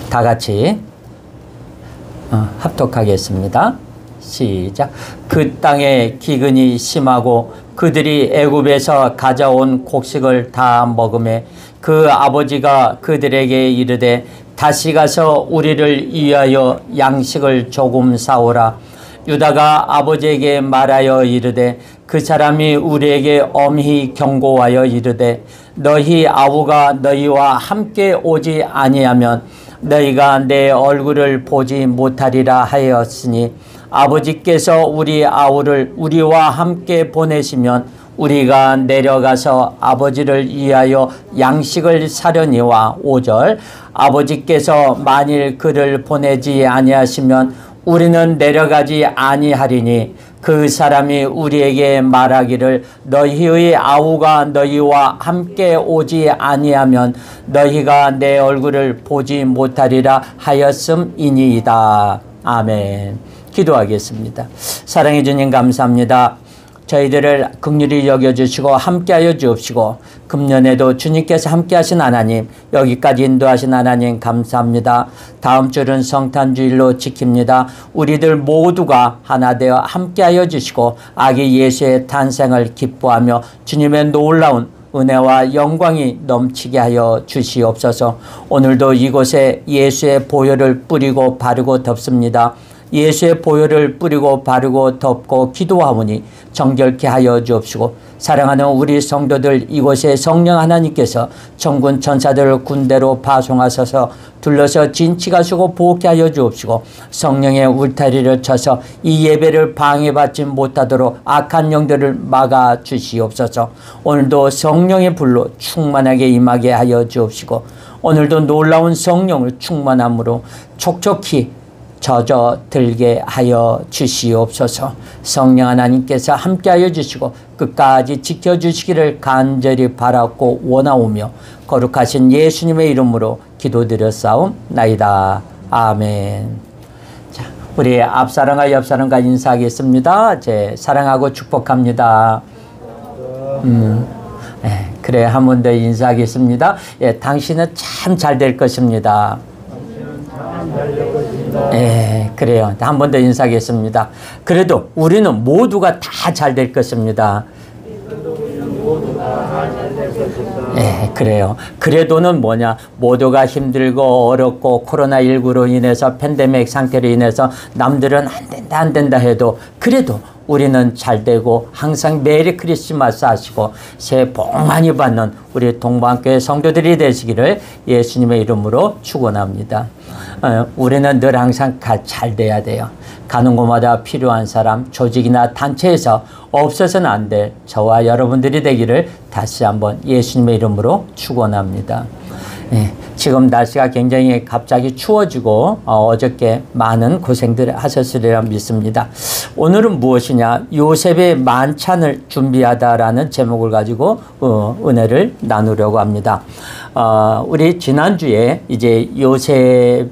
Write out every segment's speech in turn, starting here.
다 같이 합독하겠습니다. 시작. 그 땅에 기근이 심하고 그들이 애굽에서 가져온 곡식을 다 먹음에 그 아버지가 그들에게 이르되 다시 가서 우리를 위하여 양식을 조금 사오라. 유다가 아버지에게 말하여 이르되 그 사람이 우리에게 엄히 경고하여 이르되 너희 아우가 너희와 함께 오지 아니하면 너희가 내 얼굴을 보지 못하리라 하였으니 아버지께서 우리 아우를 우리와 함께 보내시면 우리가 내려가서 아버지를 위하여 양식을 사려니와 5절 아버지께서 만일 그를 보내지 아니하시면 우리는 내려가지 아니하리니 그 사람이 우리에게 말하기를 너희의 아우가 너희와 함께 오지 아니하면 너희가 내 얼굴을 보지 못하리라 하였음이니이다. 아멘. 기도하겠습니다. 사랑해 주님 감사합니다. 저희들을 긍휼히 여겨주시고 함께하여 주옵시고 금년에도 주님께서 함께하신 하나님, 여기까지 인도하신 하나님 감사합니다. 다음 주는 성탄주일로 지킵니다. 우리들 모두가 하나 되어 함께하여 주시고 아기 예수의 탄생을 기뻐하며 주님의 놀라운 은혜와 영광이 넘치게 하여 주시옵소서. 오늘도 이곳에 예수의 보혈을 뿌리고 바르고 덮습니다. 예수의 보혈을 뿌리고 바르고 덮고 기도하오니 정결케 하여 주옵시고 사랑하는 우리 성도들 이곳에 성령 하나님께서 천군 천사들을 군대로 파송하셔서 둘러서 진치가시고 보호케 하여 주옵시고 성령의 울타리를 쳐서 이 예배를 방해받지 못하도록 악한 영들을 막아 주시옵소서. 오늘도 성령의 불로 충만하게 임하게 하여 주옵시고 오늘도 놀라운 성령을 충만함으로 촉촉히 젖어들게 하여 주시옵소서. 성령 하나님께서 함께하여 주시고 끝까지 지켜주시기를 간절히 바랐고 원하오며 거룩하신 예수님의 이름으로 기도드렸사옵나이다. 아멘. 자, 우리 앞사람과 옆사람과 인사하겠습니다. 제 사랑하고 축복합니다. 그래, 한 번 더 인사하겠습니다. 예, 당신은 참 잘 될 것입니다. 예, 그래요. 한 번 더 인사하겠습니다. 그래도 우리는 모두가 다 잘 될 것입니다. 예, 그래요. 그래도는 뭐냐, 모두가 힘들고 어렵고 코로나19로 인해서 팬데믹 상태로 인해서 남들은 안 된다 해도 그래도 우리는 잘 되고 항상 메리 크리스마스 하시고 새해 복 많이 받는 우리 동방교회 성도들이 되시기를 예수님의 이름으로 축원합니다. 우리는 늘 항상 잘 돼야 돼요. 가는 곳마다 필요한 사람, 조직이나 단체에서 없어서는 안 될 저와 여러분들이 되기를 다시 한번 예수님의 이름으로 축원합니다. 예, 지금 날씨가 굉장히 갑자기 추워지고 어저께 많은 고생들 하셨으리라 믿습니다. 오늘은 무엇이냐? 요셉의 만찬을 준비하다라는 제목을 가지고 은혜를 나누려고 합니다. 우리 지난주에 이제 요셉의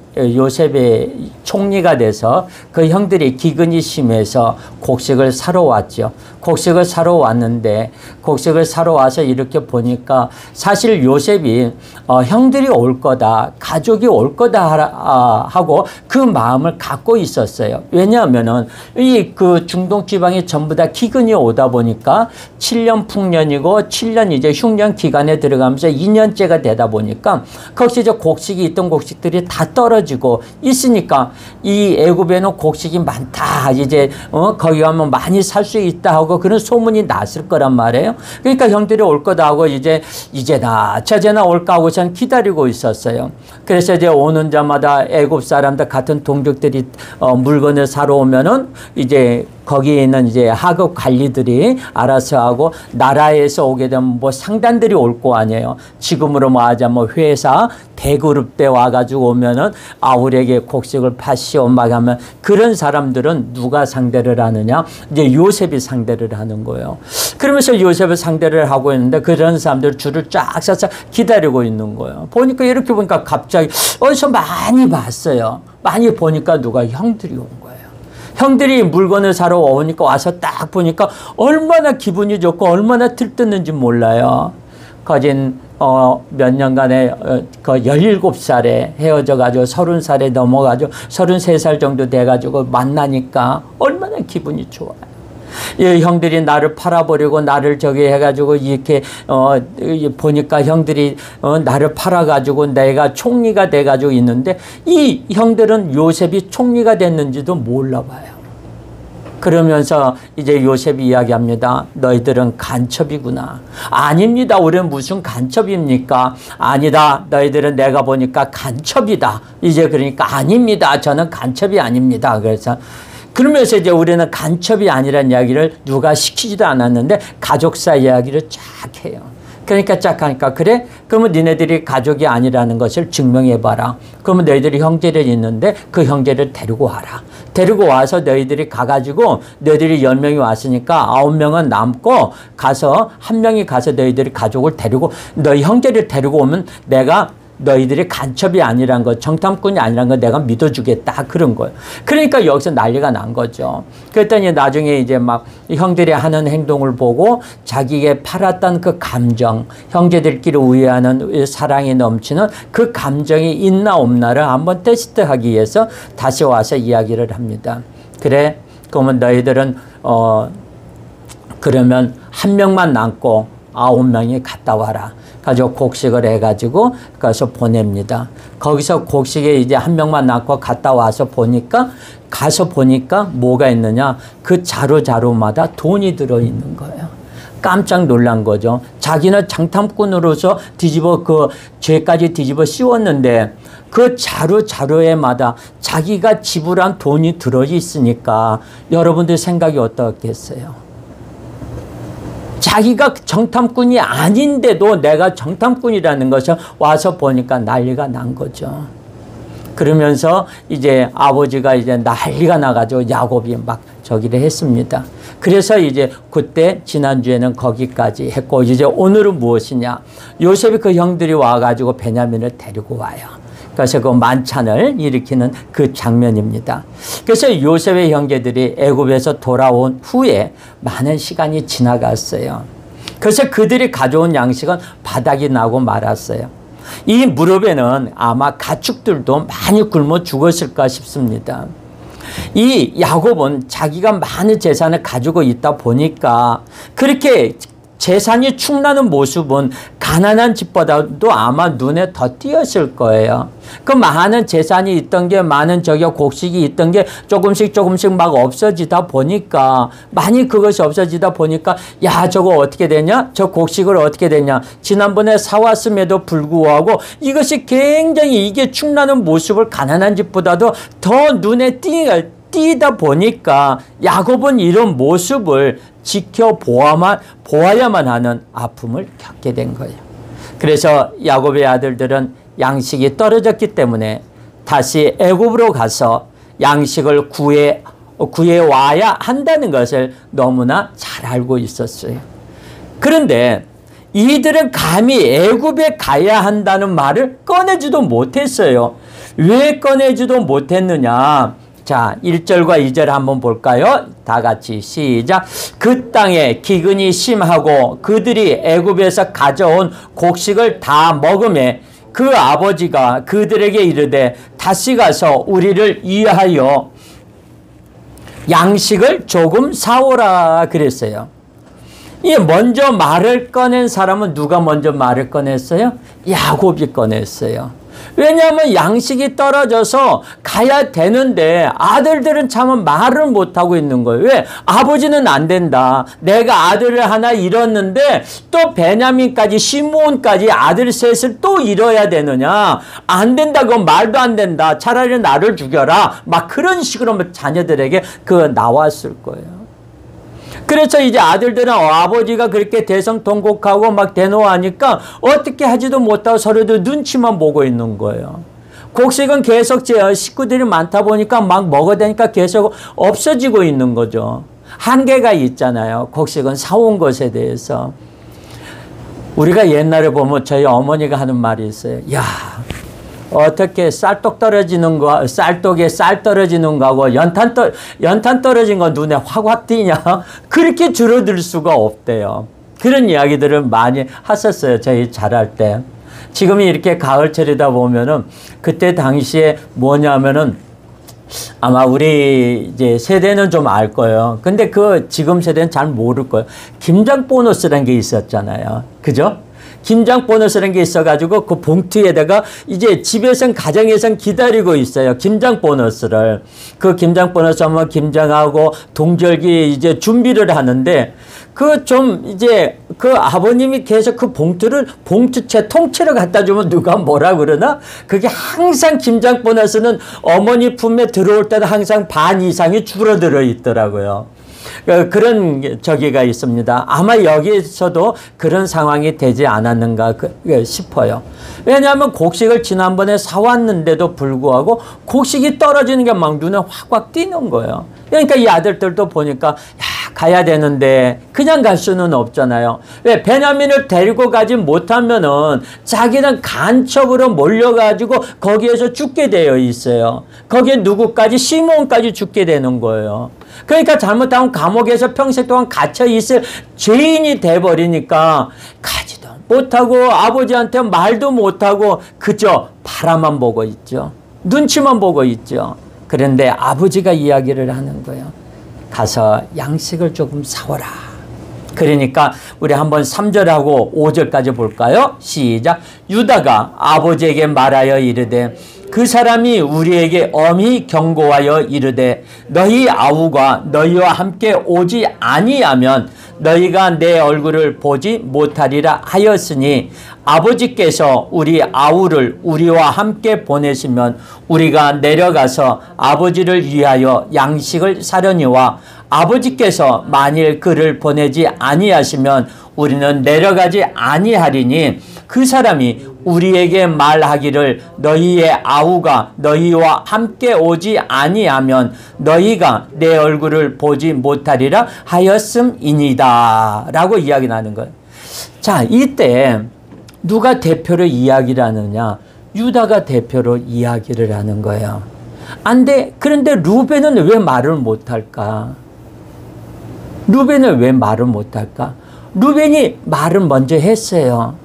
총리가 돼서 그 형들이 기근이 심해서 곡식을 사러 왔죠. 곡식을 사러 왔는데 곡식을 사러 와서 이렇게 보니까 사실 요셉이 형들이 올 거다, 가족이 올 거다 하고 그 마음을 갖고 있었어요. 왜냐하면은 그 중동 지방이 전부 다 기근이 오다 보니까 7년 풍년이고 7년 이제 흉년 기간에 들어가면서 2년째가 되다 보니까 거기서 이제 곡식이 있던 곡식들이 다 떨어지고 있으니까 이 애굽에는 곡식이 많다, 이제 거기 가면 많이 살 수 있다 하고 그런 소문이 났을 거란 말이에요. 그러니까 형들이 올 거다 하고 이제나 저제나 올까 하고선 기다리고 있었어요. 그래서 이제 오는 자마다 애굽 사람들 같은 동족들이 물건을 사러 오면은 이제 거기에 있는 이제 하급 관리들이 알아서 하고 나라에서 오게 되면 뭐 상단들이 올 거 아니에요. 지금으로 말하자면 회사 대그룹 때 와가지고 오면은 우리에게 곡식을 파시오 막 하면 그런 사람들은 누가 상대를 하느냐? 이제 요셉이 상대를 하는 거예요. 그러면서 요셉을 상대를 하고 있는데 그런 사람들 줄을 쫙 서서 기다리고 있는 거예요. 보니까 이렇게 보니까 갑자기 어디서 많이 봤어요. 많이 보니까 누가 형들이 온 거예요. 형들이 물건을 사러 오니까 와서 딱 보니까 얼마나 기분이 좋고 얼마나 들떴는지 몰라요. 거진 몇 년간에 그 17살에 헤어져가지고 30살에 넘어가지고 33살 정도 돼가지고 만나니까 얼마나 기분이 좋아요. 이 형들이 나를 팔아버리고 나를 저기 해가지고 이렇게 보니까 형들이 나를 팔아가지고 내가 총리가 돼가지고 있는데 이 형들은 요셉이 총리가 됐는지도 몰라봐요. 그러면서 이제 요셉이 이야기합니다. 너희들은 간첩이구나. 아닙니다. 우리는 무슨 간첩입니까? 아니다. 너희들은 내가 보니까 간첩이다. 이제 그러니까 아닙니다. 저는 간첩이 아닙니다. 그래서 그러면서 이제 우리는 간첩이 아니라는 이야기를 누가 시키지도 않았는데 가족사 이야기를 쫙 해요. 그러니까 쫙 하니까 그래? 그러면 니네들이 가족이 아니라는 것을 증명해봐라. 그러면 너희들이 형제를 있는데 그 형제를 데리고 와라. 데리고 와서 너희들이 가가지고 너희들이 10명이 왔으니까 9명은 남고 가서 한 명이 가서 너희들이 가족을 데리고 너희 형제를 데리고 오면 내가 너희들이 간첩이 아니란 거, 정탐꾼이 아니란 거 내가 믿어주겠다. 그런 거예요. 그러니까 여기서 난리가 난 거죠. 그랬더니 나중에 이제 막 형들이 하는 행동을 보고 자기에게 팔았던 그 감정, 형제들끼리 우애하는 사랑이 넘치는 그 감정이 있나 없나를 한번 테스트하기 위해서 다시 와서 이야기를 합니다. 그래, 그러면 너희들은 그러면 한 명만 남고 9명이 갔다 와라. 가지고 곡식을 해가지고 가서 보냅니다. 거기서 곡식에 이제 한 명만 낳고 갔다 와서 보니까 뭐가 있느냐. 그 자루마다 돈이 들어있는 거예요. 깜짝 놀란 거죠. 자기는 장탐꾼으로서 그 죄까지 뒤집어 씌웠는데 그 자루에마다 자기가 지불한 돈이 들어있으니까 여러분들 생각이 어떻겠어요? 자기가 정탐꾼이 아닌데도 내가 정탐꾼이라는 것을 와서 보니까 난리가 난 거죠. 그러면서 이제 아버지가 이제 난리가 나가지고 야곱이 막 저기를 했습니다. 그래서 이제 그때 지난주에는 거기까지 했고 이제 오늘은 무엇이냐. 요셉이 그 형들이 와가지고 베냐민을 데리고 와요. 그래서 그 만찬을 일으키는 그 장면입니다. 그래서 요셉의 형제들이 애굽에서 돌아온 후에 많은 시간이 지나갔어요. 그래서 그들이 가져온 양식은 바닥이 나고 말았어요. 이 무렵에는 아마 가축들도 많이 굶어 죽었을까 싶습니다. 이 야곱은 자기가 많은 재산을 가지고 있다 보니까 그렇게 재산이 충나는 모습은 가난한 집보다도 아마 눈에 더 띄었을 거예요. 그 많은 재산이 있던 게 많은 곡식이 있던 게 조금씩 막 없어지다 보니까 많이 그것이 없어지다 보니까 야 저거 어떻게 되냐? 저 곡식을 어떻게 되냐? 지난번에 사왔음에도 불구하고 이것이 굉장히 이게 충나는 모습을 가난한 집보다도 더 눈에 띄다 보니까 야곱은 이런 모습을 보아야만 하는 아픔을 겪게 된 거예요. 그래서 야곱의 아들들은 양식이 떨어졌기 때문에 다시 애굽으로 가서 양식을 구해 와야 한다는 것을 너무나 잘 알고 있었어요. 그런데 이들은 감히 애굽에 가야 한다는 말을 꺼내지도 못했어요. 왜 꺼내지도 못했느냐? 자, 1절과 2절 한번 볼까요? 다 같이 시작. 그 땅에 기근이 심하고 그들이 애굽에서 가져온 곡식을 다 먹음에 그 아버지가 그들에게 이르되 다시 가서 우리를 위하여 양식을 조금 사오라 그랬어요. 이 먼저 말을 꺼낸 사람은 누가 먼저 말을 꺼냈어요? 야곱이 꺼냈어요. 왜냐하면 양식이 떨어져서 가야 되는데 아들들은 참 말을 못하고 있는 거예요. 왜? 아버지는 안 된다. 내가 아들을 하나 잃었는데 또 베냐민까지 시므온까지 아들 셋을 또 잃어야 되느냐. 안 된다. 그건 말도 안 된다. 차라리 나를 죽여라. 막 그런 식으로 자녀들에게 나왔을 거예요. 그래서 이제 아들들은 아버지가 그렇게 대성통곡하고 막 대노하니까 어떻게 하지도 못하고 서로도 눈치만 보고 있는 거예요. 곡식은 계속 식구들이 많다 보니까 막 먹어대니까 계속 없어지고 있는 거죠. 한계가 있잖아요. 곡식은 사온 것에 대해서. 우리가 옛날에 보면 저희 어머니가 하는 말이 있어요. 야, 어떻게 쌀떡 떨어지는 거, 쌀떡에 쌀 떨어지는 거하고 연탄 떨어진 거 눈에 확 띄냐? 그렇게 줄어들 수가 없대요. 그런 이야기들을 많이 하셨어요. 저희 자랄 때. 지금이 이렇게 가을철이다 보면은 그때 당시에 뭐냐면은 아마 우리 이제 세대는 좀 알 거예요. 근데 그 지금 세대는 잘 모를 거예요. 김장 보너스라는 게 있었잖아요. 그죠? 김장 보너스라는 게 있어가지고 그 봉투에다가 이제 집에선 가정에선 기다리고 있어요. 김장 보너스를. 그 김장 보너스 하면 김장하고 동절기 이제 준비를 하는데 그 좀 이제 그 아버님이 계속 그 봉투를 봉투채 통째로 갖다 주면 누가 뭐라 그러나 그게 항상 김장 보너스는 어머니 품에 들어올 때도 항상 반 이상이 줄어들어 있더라고요. 그런 저기가 있습니다. 아마 여기서도 그런 상황이 되지 않았는가 싶어요. 왜냐하면 곡식을 지난번에 사왔는데도 불구하고 곡식이 떨어지는 게 막 눈에 확확 띄는 거예요. 그러니까 이 아들들도 보니까 야, 가야 되는데 그냥 갈 수는 없잖아요. 왜? 베냐민을 데리고 가지 못하면은 자기는 간첩으로 몰려가지고 거기에서 죽게 되어 있어요. 거기에 누구까지? 시몬까지 죽게 되는 거예요. 그러니까 잘못하면 감옥에서 평생 동안 갇혀 있을 죄인이 돼버리니까 가지도 못하고 아버지한테 말도 못하고 그저 바라만 보고 있죠. 눈치만 보고 있죠. 그런데 아버지가 이야기를 하는 거예요. 가서 양식을 조금 사오라. 그러니까 우리 한번 3절하고 5절까지 볼까요? 시작. 유다가 아버지에게 말하여 이르되 그 사람이 우리에게 엄히 경고하여 이르되 너희 아우가 너희와 함께 오지 아니하면 너희가 내 얼굴을 보지 못하리라 하였으니 아버지께서 우리 아우를 우리와 함께 보내시면 우리가 내려가서 아버지를 위하여 양식을 사려니와 아버지께서 만일 그를 보내지 아니하시면 우리는 내려가지 아니하리니 그 사람이 우리에게 말하기를 너희의 아우가 너희와 함께 오지 아니하면 너희가 내 얼굴을 보지 못하리라 하였음이니이다 라고 이야기를 하는 거예요. 자, 이때 누가 대표로 이야기를 하느냐? 유다가 대표로 이야기를 하는 거예요. 그런데 루벤은 왜 말을 못할까? 루벤은 왜 말을 못할까? 루벤이 말을 먼저 했어요.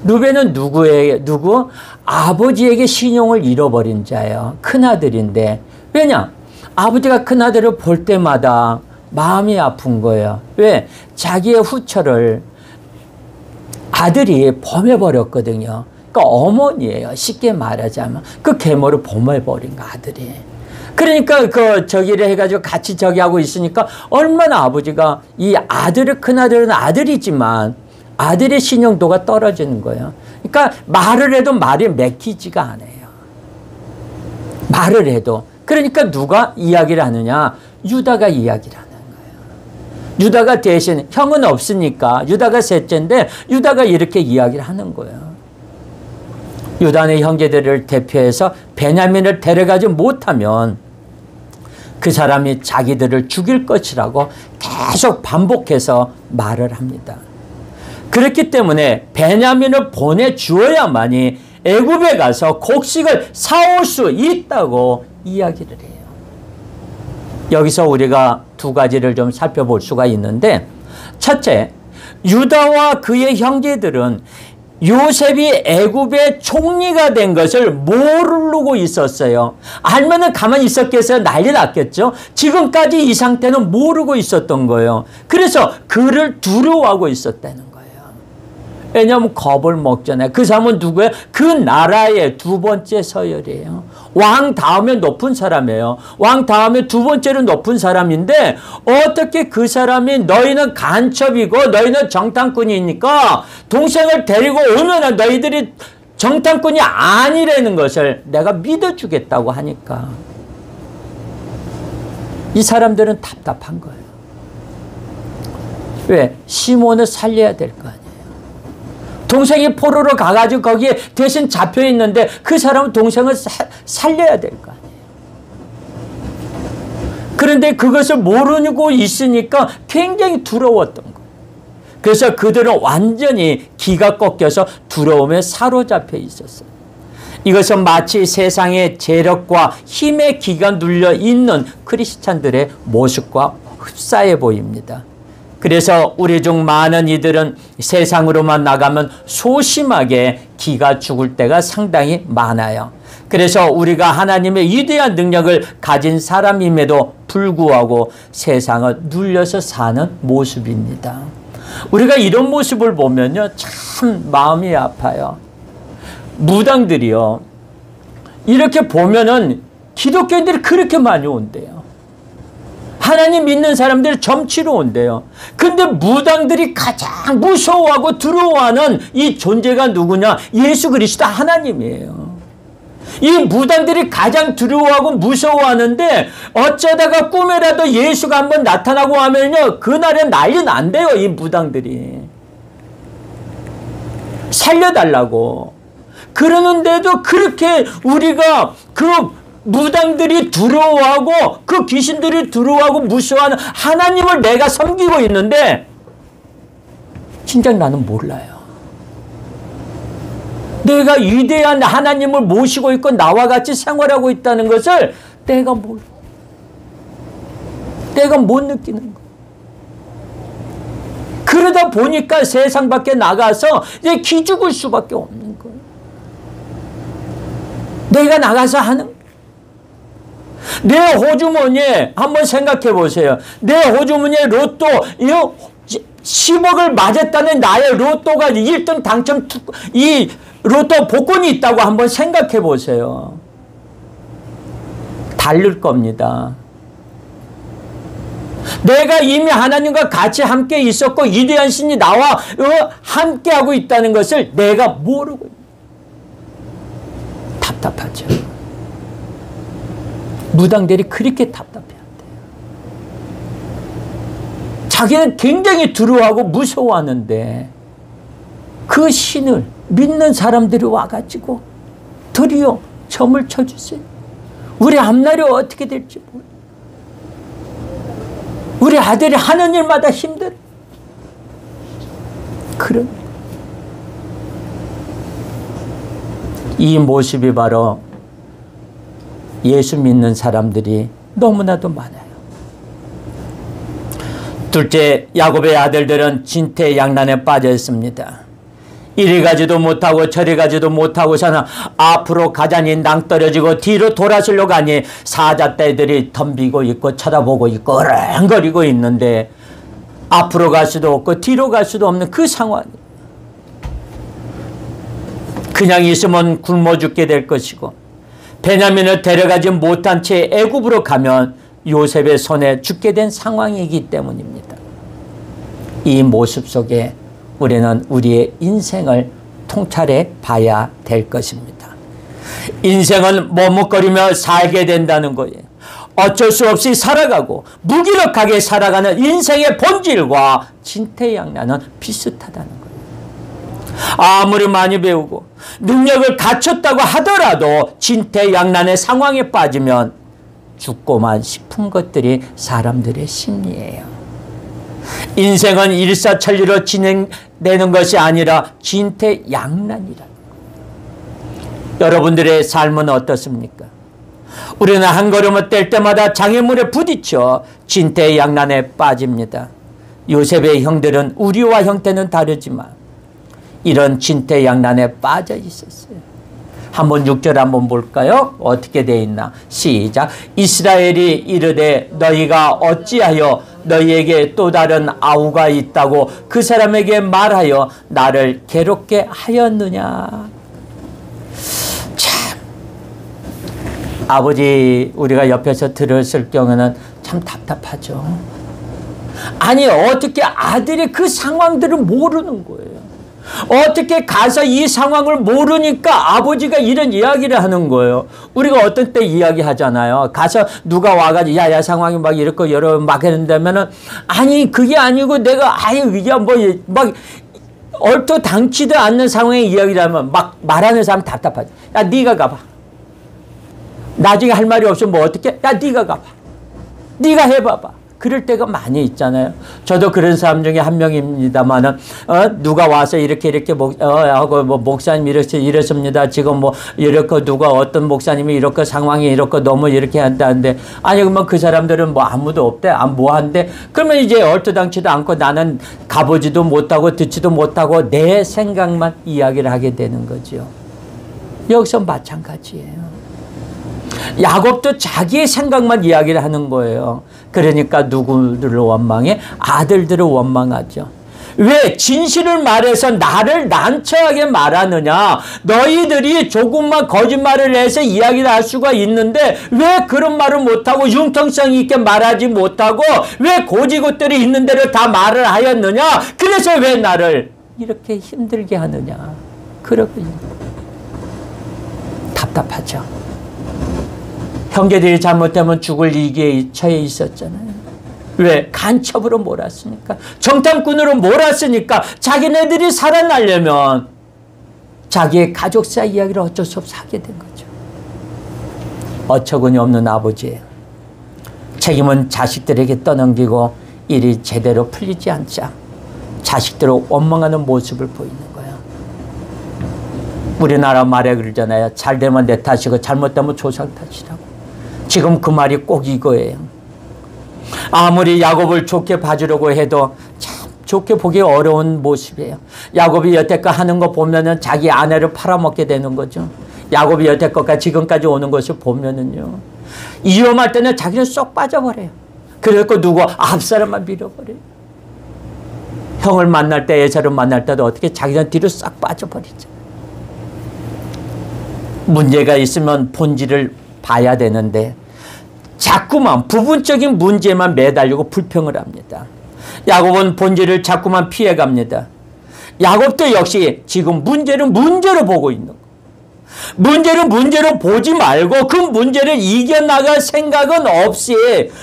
루벤은 누구? 아버지에게 신용을 잃어버린 자예요. 큰아들인데. 왜냐? 아버지가 큰아들을 볼 때마다 마음이 아픈 거예요. 왜? 자기의 후처를 아들이 범해버렸거든요. 그러니까 어머니예요. 쉽게 말하자면. 그 계모를 범해버린 거, 아들이. 그러니까 저기를 해가지고 같이 저기 하고 있으니까 얼마나 아버지가 이 아들을, 큰아들은 아들이지만 아들의 신용도가 떨어지는 거예요. 그러니까 말을 해도 말이 맥히지가 않아요. 말을 해도. 그러니까 누가 이야기를 하느냐? 유다가 이야기를 하는 거예요. 유다가 대신, 형은 없으니까 유다가 셋째인데 유다가 이렇게 이야기를 하는 거예요. 유다의 형제들을 대표해서 베냐민을 데려가지 못하면 그 사람이 자기들을 죽일 것이라고 계속 반복해서 말을 합니다. 그렇기 때문에 베냐민을 보내주어야만이 애굽에 가서 곡식을 사올 수 있다고 이야기를 해요. 여기서 우리가 두 가지를 좀 살펴볼 수가 있는데, 첫째, 유다와 그의 형제들은 요셉이 애굽의 총리가 된 것을 모르고 있었어요. 알면은 가만히 있었겠어요? 난리 났겠죠? 지금까지 이 상태는 모르고 있었던 거예요. 그래서 그를 두려워하고 있었다는 거예요. 왜냐하면 겁을 먹잖아요. 그 사람은 누구예요? 그 나라의 두 번째 서열이에요. 왕 다음에 높은 사람이에요. 왕 다음에 두 번째로 높은 사람인데 어떻게 그 사람이 너희는 간첩이고 너희는 정탐꾼이니까 동생을 데리고 오면 너희들이 정탐꾼이 아니라는 것을 내가 믿어주겠다고 하니까 이 사람들은 답답한 거예요. 왜? 시몬을 살려야 될 거 아니에요. 동생이 포로로 가가지고 거기에 대신 잡혀 있는데 그 사람은 동생을 살려야 될 거 아니에요. 그런데 그것을 모르고 있으니까 굉장히 두려웠던 거예요. 그래서 그들은 완전히 기가 꺾여서 두려움에 사로잡혀 있었어요. 이것은 마치 세상의 재력과 힘의 기가 눌려 있는 크리스찬들의 모습과 흡사해 보입니다. 그래서 우리 중 많은 이들은 세상으로만 나가면 소심하게 기가 죽을 때가 상당히 많아요. 그래서 우리가 하나님의 위대한 능력을 가진 사람임에도 불구하고 세상을 눌려서 사는 모습입니다. 우리가 이런 모습을 보면요, 참 마음이 아파요. 무당들이요, 이렇게 보면은 기독교인들이 그렇게 많이 온대요. 하나님 믿는 사람들이 점치러 온대요. 근데 무당들이 가장 무서워하고 두려워하는 이 존재가 누구냐? 예수 그리스도 하나님이에요. 이 무당들이 가장 두려워하고 무서워하는데 어쩌다가 꿈에라도 예수가 한번 나타나고 하면요, 그날에 난리 난대요. 이 무당들이 살려달라고 그러는데도 그렇게 우리가 그 무당들이 두려워하고 그 귀신들이 두려워하고 무서워하는 하나님을 내가 섬기고 있는데 진짜 나는 몰라요. 내가 위대한 하나님을 모시고 있고 나와 같이 생활하고 있다는 것을 내가 몰라. 내가 못 느끼는 거야. 그러다 보니까 세상 밖에 나가서 이제 기죽을 수밖에 없는 거예요. 내가 나가서 하는 거예요. 내 호주머니에 한번 생각해 보세요. 내 호주머니에 로또 10억을 맞았다는 나의 로또가 1등 당첨 이 로또 복권이 있다고 한번 생각해 보세요. 다를 겁니다. 내가 이미 하나님과 같이 함께 있었고 위대한 신이 나와 함께하고 있다는 것을 내가 모르고 답답하죠. 무당들이 그렇게 답답해한대요. 자기는 굉장히 두려워하고 무서워하는데 그 신을 믿는 사람들이 와가지고 드디어 점을 쳐주세요. 우리 앞날이 어떻게 될지 몰라. 우리 아들이 하는 일마다 힘들어. 그런 이 모습이 바로 예수 믿는 사람들이 너무나도 많아요. 둘째, 야곱의 아들들은 진퇴양난에 빠져 있습니다. 이리 가지도 못하고 저리 가지도 못하고서는 앞으로 가자니 낭떠러지고 뒤로 돌아서려고 하니 사자떼들이 덤비고 있고 쳐다보고 있고 어렁거리고 있는데 앞으로 갈 수도 없고 뒤로 갈 수도 없는 그 상황. 그냥 있으면 굶어 죽게 될 것이고 베냐민을 데려가지 못한 채 애굽으로 가면 요셉의 손에 죽게 된 상황이기 때문입니다. 이 모습 속에 우리는 우리의 인생을 통찰해 봐야 될 것입니다. 인생은 머뭇거리며 살게 된다는 거예요. 어쩔 수 없이 살아가고 무기력하게 살아가는 인생의 본질과 진퇴양난은 비슷하다는 거예요. 아무리 많이 배우고 능력을 갖췄다고 하더라도 진퇴양난의 상황에 빠지면 죽고만 싶은 것들이 사람들의 심리예요. 인생은 일사천리로 진행되는 것이 아니라 진퇴양난이라. 여러분들의 삶은 어떻습니까? 우리는 한 걸음을 뗄 때마다 장애물에 부딪혀 진퇴양난에 빠집니다. 요셉의 형들은 우리와 형태는 다르지만 이런 진퇴양난에 빠져 있었어요. 한번 6절 한번 볼까요? 어떻게 되어 있나? 시작. 이스라엘이 이르되 너희가 어찌하여 너희에게 또 다른 아우가 있다고 그 사람에게 말하여 나를 괴롭게 하였느냐. 참, 아버지 우리가 옆에서 들었을 경우는 참 답답하죠. 아니 어떻게 아들이 그 상황들을 모르는 거예요. 어떻게 가서 이 상황을 모르니까 아버지가 이런 이야기를 하는 거예요. 우리가 어떤 때 이야기 하잖아요. 가서 누가 와가지고 야 상황이 막 이렇고 여러 막 했는데면은 아니 그게 아니고 내가 아유 이게 뭐 막 얼토당치도 않는 상황의 이야기를 하면 막 말하는 사람 답답하지. 야 네가 가봐. 나중에 할 말이 없으면 뭐 어떻게? 야 네가 가봐. 네가 해봐봐. 그럴 때가 많이 있잖아요. 저도 그런 사람 중에 한 명입니다만은, 누가 와서 이렇게 하고, 목사님 이렇습니다. 지금 이렇게 누가 어떤 목사님이 이렇게 상황이 이렇게 너무 이렇게 한다는데, 아니, 그러면 그 사람들은 아무도 없대. 한데, 그러면 이제 얼토당치도 않고 나는 가보지도 못하고 듣지도 못하고 내 생각만 이야기를 하게 되는 거죠. 여기서 마찬가지예요. 야곱도 자기의 생각만 이야기를 하는 거예요. 그러니까 누구를 원망해? 아들들을 원망하죠. 왜 진실을 말해서 나를 난처하게 말하느냐? 너희들이 조금만 거짓말을 해서 이야기를 할 수가 있는데 왜 그런 말을 못하고 융통성 있게 말하지 못하고 왜 고지것들이 있는 대로 다 말을 하였느냐? 그래서 왜 나를 이렇게 힘들게 하느냐? 그러군요. 답답하죠. 형제들이 잘못되면 죽을 위기에 처해 있었잖아요. 왜? 간첩으로 몰았으니까. 정탐꾼으로 몰았으니까 자기네들이 살아나려면 자기의 가족사 이야기를 어쩔 수 없이 하게 된 거죠. 어처구니 없는 아버지예요. 책임은 자식들에게 떠넘기고 일이 제대로 풀리지 않자 자식들을 원망하는 모습을 보이는 거예요. 우리나라 말에 그러잖아요. 잘 되면 내 탓이고 잘못되면 조상 탓이라고. 지금 그 말이 꼭 이거예요. 아무리 야곱을 좋게 봐주려고 해도 참 좋게 보기 어려운 모습이에요. 야곱이 여태껏 하는 거 보면은 자기 아내를 팔아먹게 되는 거죠. 야곱이 여태껏 지금까지 오는 것을 보면은요. 위험할 때는 자기는 쏙 빠져버려요. 그래서 누구 앞사람만 밀어버려요. 형을 만날 때, 예사를 만날 때도 어떻게 자기는 뒤로 싹 빠져버리죠. 문제가 있으면 본질을 봐야 되는데 자꾸만 부분적인 문제만 매달리고 불평을 합니다. 야곱은 본질을 자꾸만 피해갑니다. 야곱도 역시 지금 문제를 문제로 보고 있는 거예요. 문제를 문제로 보지 말고 그 문제를 이겨나갈 생각은 없이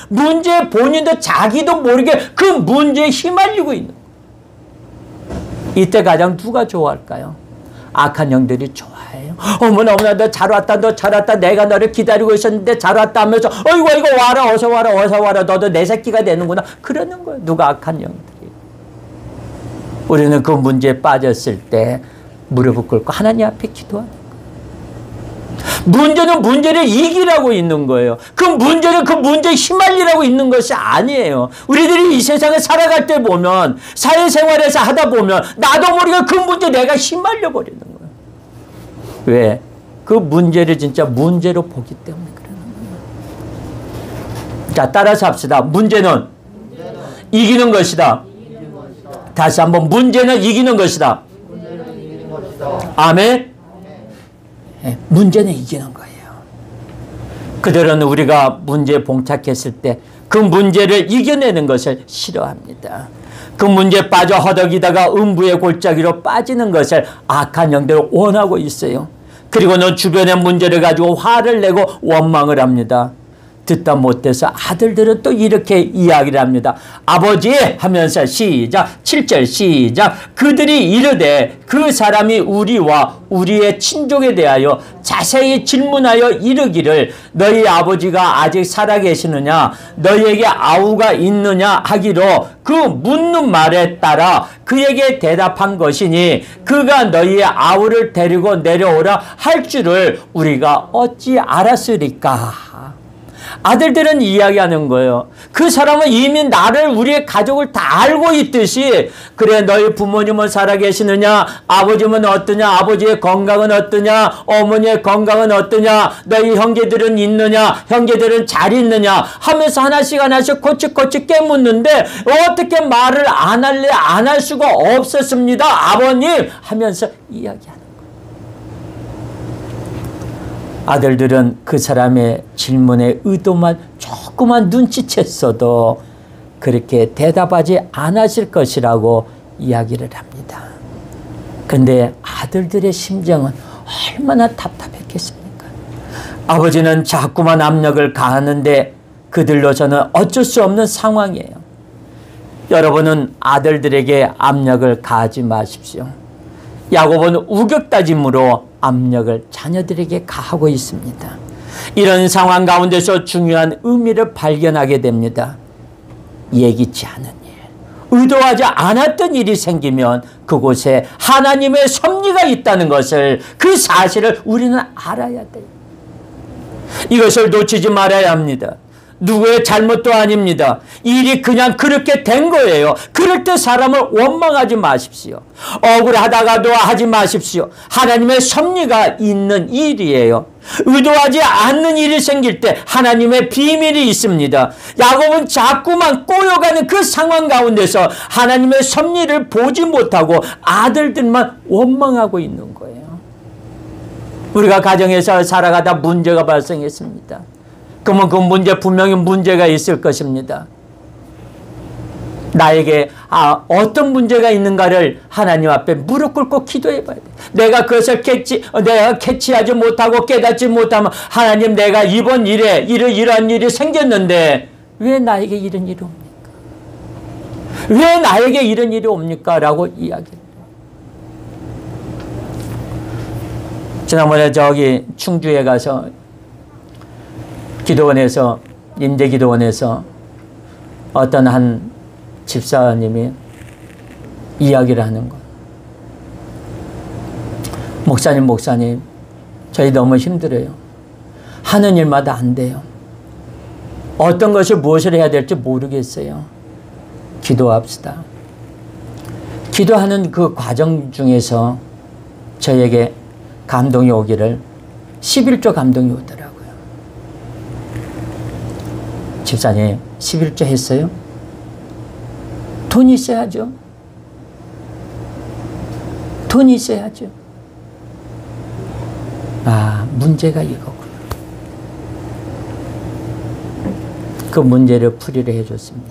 문제 본인도 자기도 모르게 그 문제에 휘말리고 있는 거예요. 이때 가장 누가 좋아할까요? 악한 영들이 좋아해요. 어머나 너 잘 왔다, 너 잘 왔다, 내가 너를 기다리고 있었는데 잘 왔다 하면서 어이구 와라, 어서 와라, 너도 내 새끼가 되는구나. 그러는 거예요. 누가 악한 영들이. 우리는 그 문제에 빠졌을 때 무릎을 꿇고 하나님 앞에 기도하는 거예요. 문제는 문제를 이기라고 있는 거예요. 그 문제는 그 문제에 휘말리라고 있는 것이 아니에요. 우리들이 이 세상에 살아갈 때 보면 사회생활에서 하다 보면 나도 모르게 그 문제 내가 휘말려 버리는 거예요. 왜? 그 문제를 진짜 문제로 보기 때문에 그러는 거예요. 자, 따라서 합시다. 문제는 이기는 것이다. 다시 한번 문제는 이기는 것이다. 아멘. 네, 문제는 이기는 거예요. 그들은 우리가 문제에 봉착했을 때 그 문제를 이겨내는 것을 싫어합니다. 그 문제에 빠져 허덕이다가 음부의 골짜기로 빠지는 것을 악한 영들을 원하고 있어요. 그리고는 주변의 문제를 가지고 화를 내고 원망을 합니다. 듣다 못해서 아들들은 또 이렇게 이야기를 합니다. 아버지 하면서 시작. 7절 시작. 그들이 이르되 그 사람이 우리와 우리의 친족에 대하여 자세히 질문하여 이르기를 너희 아버지가 아직 살아계시느냐 너희에게 아우가 있느냐 하기로 그 묻는 말에 따라 그에게 대답한 것이니 그가 너희의 아우를 데리고 내려오라 할 줄을 우리가 어찌 알았으리까. 아들들은 이야기하는 거예요. 그 사람은 이미 나를 우리의 가족을 다 알고 있듯이 그래 너희 부모님은 살아계시느냐 아버지는 어떠냐 아버지의 건강은 어떠냐 어머니의 건강은 어떠냐 너희 형제들은 있느냐 형제들은 잘 있느냐 하면서 하나씩 코치코치 깨묻는데 어떻게 말을 안 할래 안 할 수가 없었습니다 아버님 하면서 이야기하는 아들들은 그 사람의 질문의 의도만 조그만 눈치챘어도 그렇게 대답하지 않으실 것이라고 이야기를 합니다. 그런데 아들들의 심정은 얼마나 답답했겠습니까? 아버지는 자꾸만 압력을 가하는데 그들로서는 어쩔 수 없는 상황이에요. 여러분은 아들들에게 압력을 가하지 마십시오. 야곱은 우격다짐으로 압력을 자녀들에게 가하고 있습니다. 이런 상황 가운데서 중요한 의미를 발견하게 됩니다. 예기치 않은 일, 의도하지 않았던 일이 생기면 그곳에 하나님의 섭리가 있다는 것을, 그 사실을 우리는 알아야 돼요. 이것을 놓치지 말아야 합니다. 누구의 잘못도 아닙니다. 일이 그냥 그렇게 된 거예요. 그럴 때 사람을 원망하지 마십시오. 억울하다가도 하지 마십시오. 하나님의 섭리가 있는 일이에요. 의도하지 않는 일이 생길 때 하나님의 비밀이 있습니다. 야곱은 자꾸만 꼬여가는 그 상황 가운데서 하나님의 섭리를 보지 못하고 아들들만 원망하고 있는 거예요. 우리가 가정에서 살아가다 문제가 발생했습니다. 그러면 그 문제, 분명히 문제가 있을 것입니다. 나에게 어떤 문제가 있는가를 하나님 앞에 무릎 꿇고 기도해 봐야 돼. 내가 그것을 캐치하지 못하고 깨닫지 못하면, 하나님, 내가 이번 일에 이러한 일이 생겼는데 왜 나에게 이런 일이 옵니까? 왜 나에게 이런 일이 옵니까? 라고 이야기해요. 지난번에 저기 충주에 가서 기도원에서, 임대기도원에서 어떤 한 집사님이 이야기를 하는 거예요. 목사님, 저희 너무 힘들어요. 하는 일마다 안 돼요. 어떤 것을 무엇을 해야 될지 모르겠어요. 기도합시다. 기도하는 그 과정 중에서 저에게 감동이 오기를, 11조 감동이 오더라고요. 집사님, 11조 했어요? 돈이 있어야죠. 돈이 있어야죠. 문제가 이거구나. 그 문제를 풀이를 해줬습니다.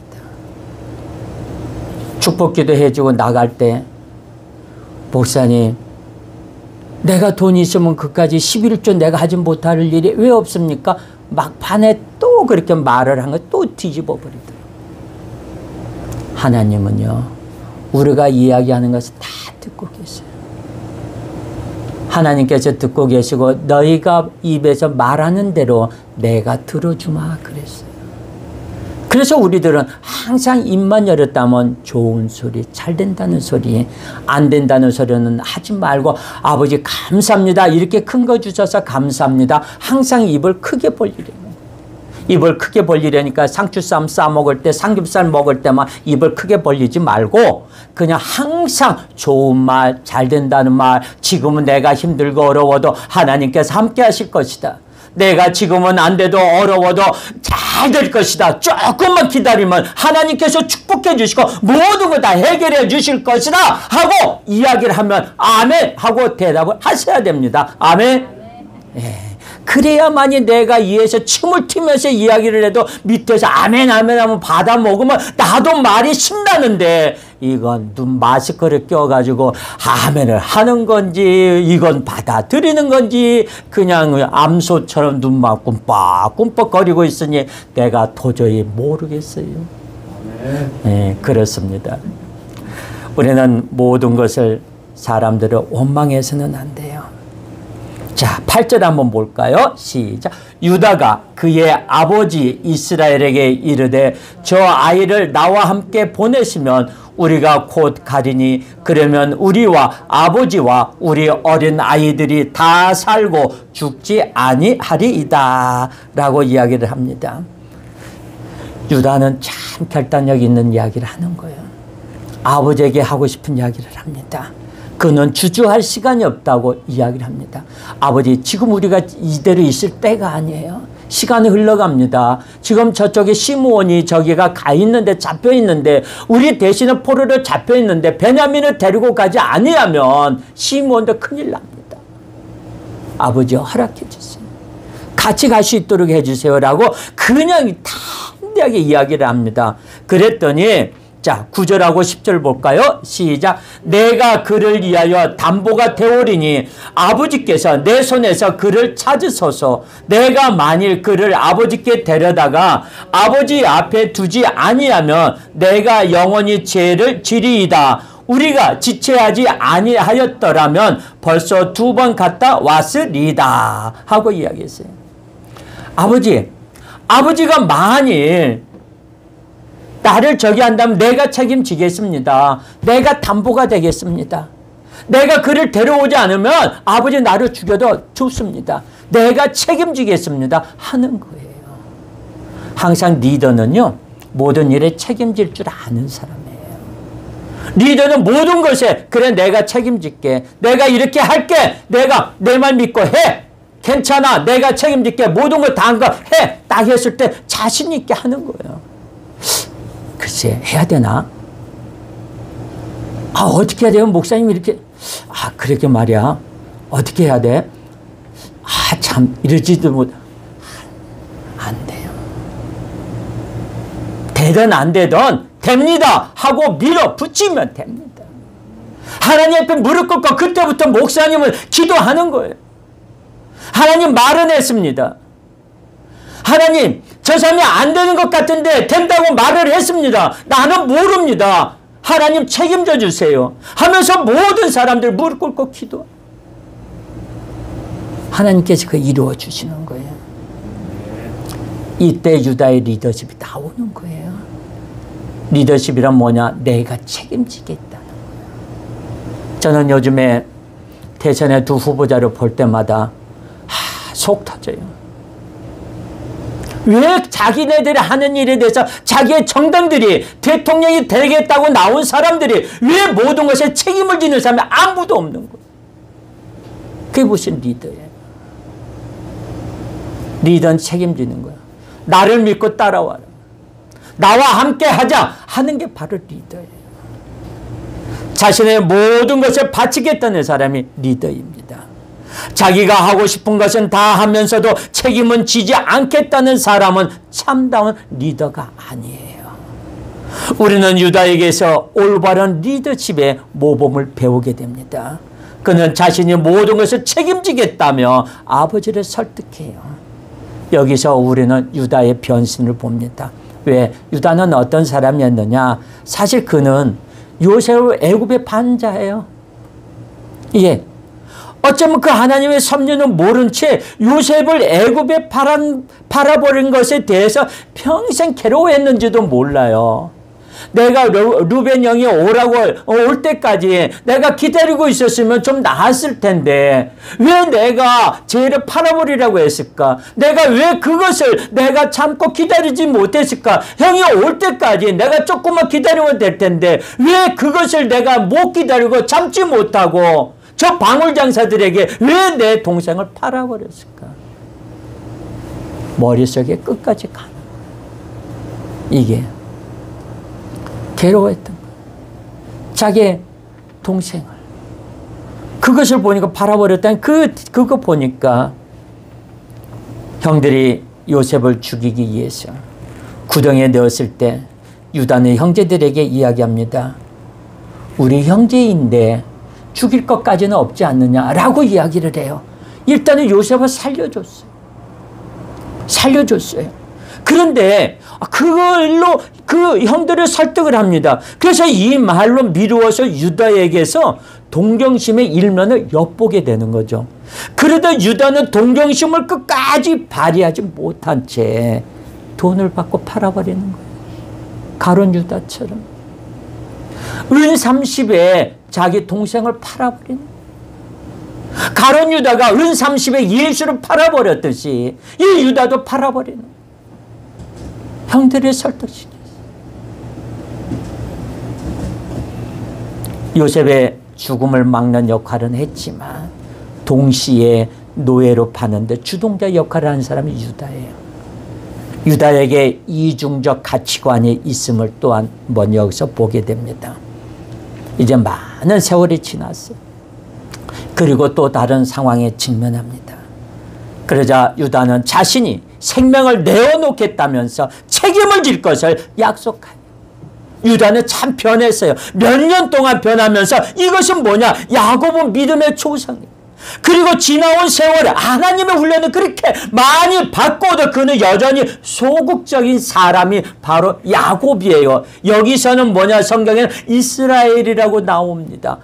축복기도 해주고 나갈 때, 목사님, 내가 돈이 있으면 그까지 11조 내가 하지 못할 일이 왜 없습니까? 막판에 또 그렇게 말을 한 거 또 뒤집어 버리더라고요. 하나님은요, 우리가 이야기하는 것을 다 듣고 계세요. 하나님께서 듣고 계시고 너희가 입에서 말하는 대로 내가 들어주마 그랬어요. 그래서 우리들은 항상 입만 열었다면 좋은 소리, 잘 된다는 소리, 안 된다는 소리는 하지 말고, 아버지 감사합니다, 이렇게 큰 거 주셔서 감사합니다, 항상 입을 크게 벌리래요. 입을 크게 벌리려니까 상추쌈 싸먹을 때, 삼겹살 먹을 때만 입을 크게 벌리지 말고 그냥 항상 좋은 말, 잘 된다는 말, 지금은 내가 힘들고 어려워도 하나님께서 함께 하실 것이다, 내가 지금은 안 돼도 어려워도 잘 될 것이다, 조금만 기다리면 하나님께서 축복해 주시고 모든 거 다 해결해 주실 것이다 하고 이야기를 하면 아멘 하고 대답을 하셔야 됩니다. 아멘. 예. 그래야만이 내가 위에서 침을 튀면서 이야기를 해도 밑에서 아멘 아멘 하면 받아 먹으면 나도 말이 신나는데, 이건 눈 마스크를 껴가지고 아멘을 하는 건지 이건 받아들이는 건지 그냥 암소처럼 눈만 꿈뻑꿈뻑 거리고 있으니 내가 도저히 모르겠어요. 네, 그렇습니다. 우리는 모든 것을 사람들을 원망해서는 안 돼요. 자, 8절 한번 볼까요? 시작. 유다가 그의 아버지 이스라엘에게 이르되 저 아이를 나와 함께 보내시면 우리가 곧 가리니 그러면 우리와 아버지와 우리 어린 아이들이 다 살고 죽지 아니하리이다 라고 이야기를 합니다. 유다는 참 결단력 있는 이야기를 하는 거예요. 아버지에게 하고 싶은 이야기를 합니다. 그는 주저할 시간이 없다고 이야기를 합니다. 아버지, 지금 우리가 이대로 있을 때가 아니에요. 시간이 흘러갑니다. 지금 저쪽에 시므온이 저기가 가 있는데, 잡혀 있는데, 우리 대신에 포로로 잡혀 있는데 베냐민을 데리고 가지 아니하면 시므온도 큰일 납니다. 아버지, 허락해 주세요. 같이 갈 수 있도록 해 주세요라고 그냥 담대하게 이야기를 합니다. 그랬더니 자, 9절하고 10절 볼까요? 시작. 내가 그를 위하여 담보가 되오리니 아버지께서 내 손에서 그를 찾으소서. 내가 만일 그를 아버지께 데려다가 아버지 앞에 두지 아니하면 내가 영원히 죄를 지리이다. 우리가 지체하지 아니하였더라면 벌써 2번 갔다 왔으리다 하고 이야기했어요. 아버지가 만일 나를 저기 한다면 내가 책임지겠습니다. 내가 담보가 되겠습니다. 내가 그를 데려오지 않으면 아버지 나를 죽여도 좋습니다. 내가 책임지겠습니다. 하는 거예요. 항상 리더는요, 모든 일에 책임질 줄 아는 사람이에요. 리더는 모든 것에 그래 내가 책임질게. 내가 이렇게 할게. 내가 내 말 믿고 해. 괜찮아. 내가 책임질게. 모든 거 다 한 거 해. 딱 했을 때 자신 있게 하는 거예요. 글쎄 해야 되나? 어떻게 해야 돼요? 목사님이 이렇게 그렇게 말이야. 어떻게 해야 돼? 참 이러지도 못. 안 돼요. 되든 안 되든 됩니다 하고 밀어붙이면 됩니다. 하나님 앞에 무릎 꿇고 그때부터 목사님은 기도하는 거예요. 하나님 말은 했습니다. 하나님 저 사람이 안 되는 것 같은데 된다고 말을 했습니다. 나는 모릅니다. 하나님 책임져 주세요 하면서 모든 사람들 무릎 꿇고 기도. 하나님께서 그 이루어 주시는 거예요. 이때 유다의 리더십이 나오는 거예요. 리더십이란 뭐냐? 내가 책임지겠다는 거예요. 저는 요즘에 대선의 두 후보자를 볼 때마다 속 터져요. 왜 자기네들이 하는 일에 대해서 자기의 정당들이 대통령이 되겠다고 나온 사람들이 왜 모든 것에 책임을 지는 사람이 아무도 없는 거예요. 그게 무슨 리더예요? 리더는 책임지는 거예요. 나를 믿고 따라와라. 나와 함께 하자 하는 게 바로 리더예요. 자신의 모든 것을 바치겠다는 사람이 리더입니다. 자기가 하고 싶은 것은 다 하면서도 책임은 지지 않겠다는 사람은 참다운 리더가 아니에요. 우리는 유다에게서 올바른 리더십의 모범을 배우게 됩니다. 그는 자신이 모든 것을 책임지겠다며 아버지를 설득해요. 여기서 우리는 유다의 변신을 봅니다. 왜? 유다는 어떤 사람이었느냐? 사실 그는 요셉을 애굽의 반자예요. 예. 어쩌면 그 하나님의 섭리는 모른 채 요셉을 애굽에 팔아버린 것에 대해서 평생 괴로워했는지도 몰라요. 내가 루벤 형이 오라고 올 때까지 내가 기다리고 있었으면 좀 나았을 텐데 왜 내가 쟤를 팔아버리라고 했을까? 내가 왜 그것을 내가 참고 기다리지 못했을까? 형이 올 때까지 내가 조금만 기다리면 될 텐데 왜 그것을 내가 못 기다리고 참지 못하고 저 방울장사들에게 왜 내 동생을 팔아버렸을까? 머릿속에 끝까지 가는 이게 괴로워했던 거예요. 자기의 동생을. 그것을 보니까 팔아버렸다니 그거 보니까 형들이 요셉을 죽이기 위해서 구덩이에 넣었을 때 유다는 형제들에게 이야기합니다. 우리 형제인데 죽일 것까지는 없지 않느냐라고 이야기를 해요. 일단은 요셉을 살려줬어요. 그런데 그걸로 그 형들을 설득을 합니다. 그래서 이 말로 미루어서 유다에게서 동정심의 일면을 엿보게 되는 거죠. 그러다 유다는 동정심을 끝까지 발휘하지 못한 채 돈을 받고 팔아버리는 거예요. 가룟 유다처럼. 은 30에 자기 동생을 팔아버리는 거예요. 가룟 유다가 은 30에 예수를 팔아버렸듯이 이 유다도 팔아버리는 거예요. 형들을 설득시켰어요. 요셉의 죽음을 막는 역할은 했지만 동시에 노예로 파는데 주동자 역할을 하는 사람이 유다예요. 유다에게 이중적 가치관이 있음을 또한 먼저 여기서 보게 됩니다. 이제 많은 세월이 지났어요. 그리고 또 다른 상황에 직면합니다. 그러자 유다는 자신이 생명을 내어놓겠다면서 책임을 질 것을 약속하요. 유다는 참 변했어요. 몇 년 동안 변하면서 이것은 뭐냐? 야곱은 믿음의 조상이에요. 그리고 지나온 세월에 하나님의 훈련을 그렇게 많이 받고도 그는 여전히 소극적인 사람이 바로 야곱이에요. 여기서는 뭐냐? 성경에는 이스라엘이라고 나옵니다.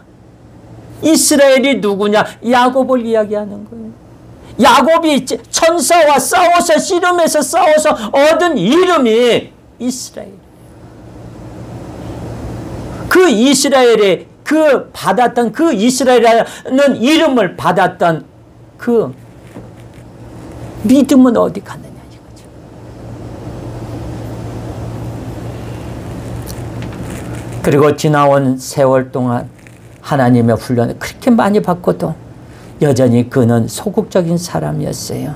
이스라엘이 누구냐? 야곱을 이야기하는 거예요. 야곱이 천사와 싸워서 씨름해서 싸워서 얻은 이름이 이스라엘. 그 이스라엘의 그 받았던 그 이스라엘이라는 이름을 받았던 그 믿음은 어디 갔느냐 이거죠. 그리고 지나온 세월 동안 하나님의 훈련을 그렇게 많이 받고도 여전히 그는 소극적인 사람이었어요.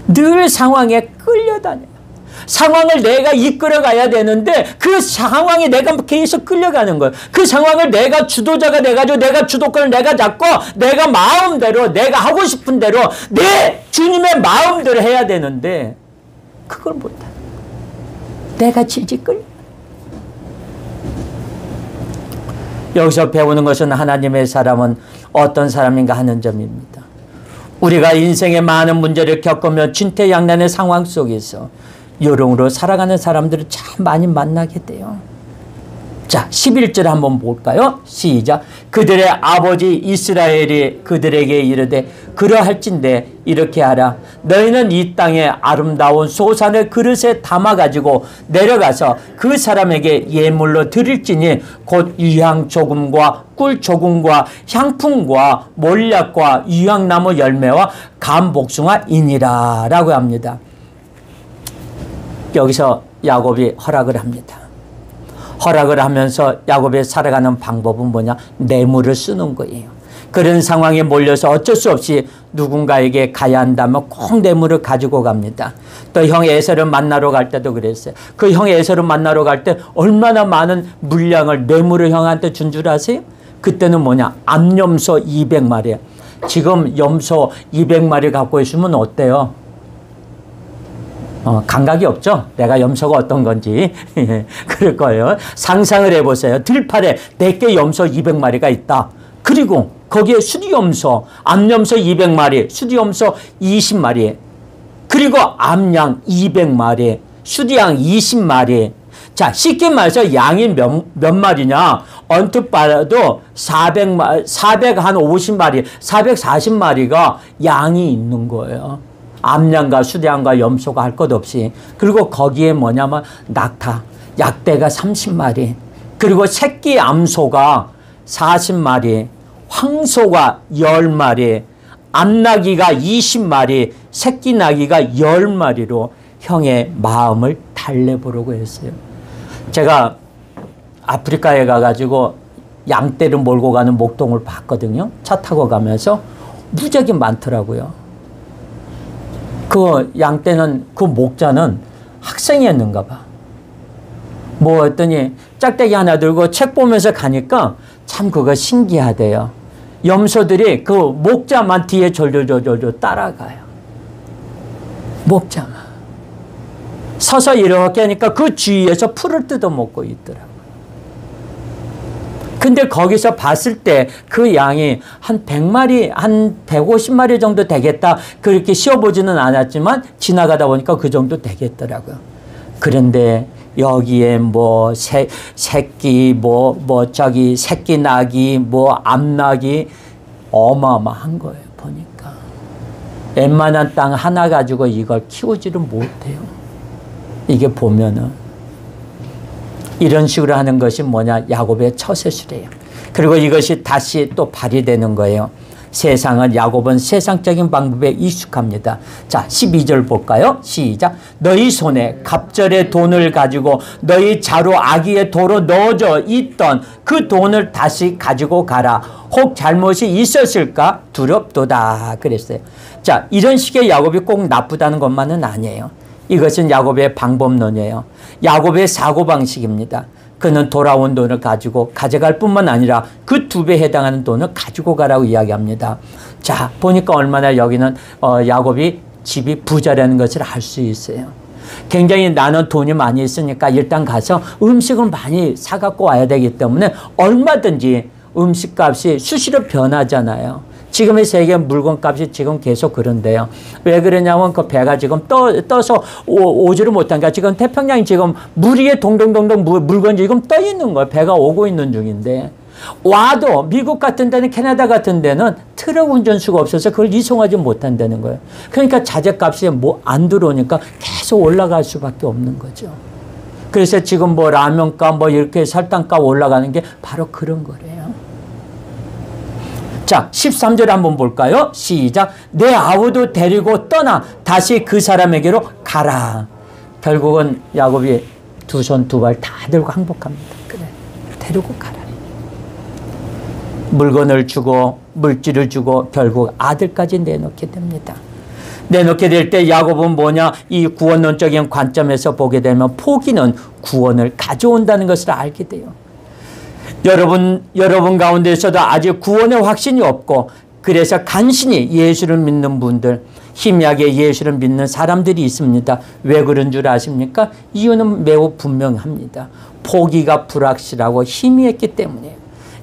늘 상황에 끌려다녀요. 상황을 내가 이끌어가야 되는데 그 상황에 내가 계속 끌려가는 거예요. 그 상황을 내가 주도자가 돼가지고 내가 주도권을 내가 잡고 내가 마음대로 내가 하고 싶은 대로 내 주님의 마음대로 해야 되는데 그걸 못해. 내가 질질 끌려. 여기서 배우는 것은 하나님의 사람은 어떤 사람인가 하는 점입니다. 우리가 인생의 많은 문제를 겪으며 진퇴양난의 상황 속에서 요령으로 살아가는 사람들을 참 많이 만나게 돼요. 자, 11절 한번 볼까요? 시작. 그들의 아버지 이스라엘이 그들에게 이르되 그러할진대 이렇게 하라. 너희는 이 땅에 아름다운 소산을 그릇에 담아가지고 내려가서 그 사람에게 예물로 드릴지니 곧 유향 조금과 꿀 조금과 향품과 몰약과 유향나무 열매와 감복숭아이니라 라고 합니다. 여기서 야곱이 허락을 합니다. 허락을 하면서 야곱이 살아가는 방법은 뭐냐? 뇌물을 쓰는 거예요. 그런 상황에 몰려서 어쩔 수 없이 누군가에게 가야 한다면 꼭 뇌물을 가지고 갑니다. 또 형 에서를 만나러 갈 때도 그랬어요. 그 형 에서를 만나러 갈 때 얼마나 많은 물량을 뇌물을 형한테 준 줄 아세요? 그때는 뭐냐? 암염소 200마리. 지금 염소 200마리 갖고 있으면 어때요? 감각이 없죠? 내가 염소가 어떤 건지. 그럴 거예요. 상상을 해보세요. 들판에 내게 염소 200마리가 있다. 그리고 거기에 수리염소, 암염소 200마리, 수리염소 20마리, 그리고 암양 200마리, 수리양 20마리. 자, 쉽게 말해서 양이 몇 마리냐? 언뜻 봐도 450마리, 440마리가 양이 있는 거예요. 암양과 수량과 염소가 할 것 없이. 그리고 거기에 뭐냐면 낙타, 약대가 30마리, 그리고 새끼 암소가 40마리, 황소가 10마리, 암나귀가 20마리, 새끼 나귀가 10마리로 형의 마음을 달래보려고 했어요. 제가 아프리카에 가가지고 양떼를 몰고 가는 목동을 봤거든요. 차 타고 가면서 무지하게 많더라고요. 그 양떼는, 그 목자는 학생이었는가 봐. 뭐 했더니 짝대기 하나 들고 책 보면서 가니까 참 그거 신기하대요. 염소들이 그 목자만 뒤에 졸졸졸졸 따라가요. 목자만. 서서 이렇게 하니까 그 주위에서 풀을 뜯어먹고 있더라고요. 근데 거기서 봤을 때 그 양이 한 100마리, 한 150마리 정도 되겠다. 그렇게 씌워보지는 않았지만 지나가다 보니까 그 정도 되겠더라고요. 그런데 여기에 뭐 새끼, 저기 새끼 나귀, 암나귀 어마어마한 거예요. 보니까. 웬만한 땅 하나 가지고 이걸 키우지를 못해요. 이게 보면은. 이런 식으로 하는 것이 뭐냐? 야곱의 처세술이에요. 그리고 이것이 다시 또 발휘되는 거예요. 야곱은 세상적인 방법에 익숙합니다. 자, 12절 볼까요? 시작. 너희 손에 갑절의 돈을 가지고 너희 자루 아기의 도로 넣어져 있던 그 돈을 다시 가지고 가라. 혹 잘못이 있었을까 두렵도다. 그랬어요. 자, 이런 식의 야곱이 꼭 나쁘다는 것만은 아니에요. 이것은 야곱의 방법론이에요. 야곱의 사고방식입니다. 그는 돌아온 돈을 가지고 가져갈 뿐만 아니라 그 2배 해당하는 돈을 가지고 가라고 이야기합니다. 자, 보니까 얼마나 여기는 야곱이 집이 부자라는 것을 알 수 있어요. 굉장히 나는 돈이 많이 있으니까 일단 가서 음식을 많이 사갖고 와야 되기 때문에 얼마든지 음식값이 수시로 변하잖아요. 지금의 세계 물건값이 지금 계속 그런데요. 왜 그러냐면 그 배가 지금 떠서 오지를 못하니까 지금 태평양이 지금 물 위에 동동동동 물건이 지금 떠 있는 거예요. 배가 오고 있는 중인데. 와도 미국 같은 데는 캐나다 같은 데는 트럭 운전수가 없어서 그걸 이송하지 못한다는 거예요. 그러니까 자재값이 뭐 안 들어오니까 계속 올라갈 수밖에 없는 거죠. 그래서 지금 뭐 라면값 뭐 이렇게 설탕값 올라가는 게 바로 그런 거래요. 자, 13절 한번 볼까요? 시작. 내 아우도 데리고 떠나 다시 그 사람에게로 가라. 결국은 야곱이 두 손 두 발 다 들고 항복합니다. 그래, 데리고 가라. 물건을 주고 물질을 주고 결국 아들까지 내놓게 됩니다. 내놓게 될 때 야곱은 뭐냐? 이 구원론적인 관점에서 보게 되면 포기는 구원을 가져온다는 것을 알게 돼요. 여러분 가운데서도 아직 구원의 확신이 없고 그래서 간신히 예수를 믿는 분들, 희미하게 예수를 믿는 사람들이 있습니다. 왜 그런 줄 아십니까? 이유는 매우 분명합니다. 포기가 불확실하고 희미했기 때문이에요.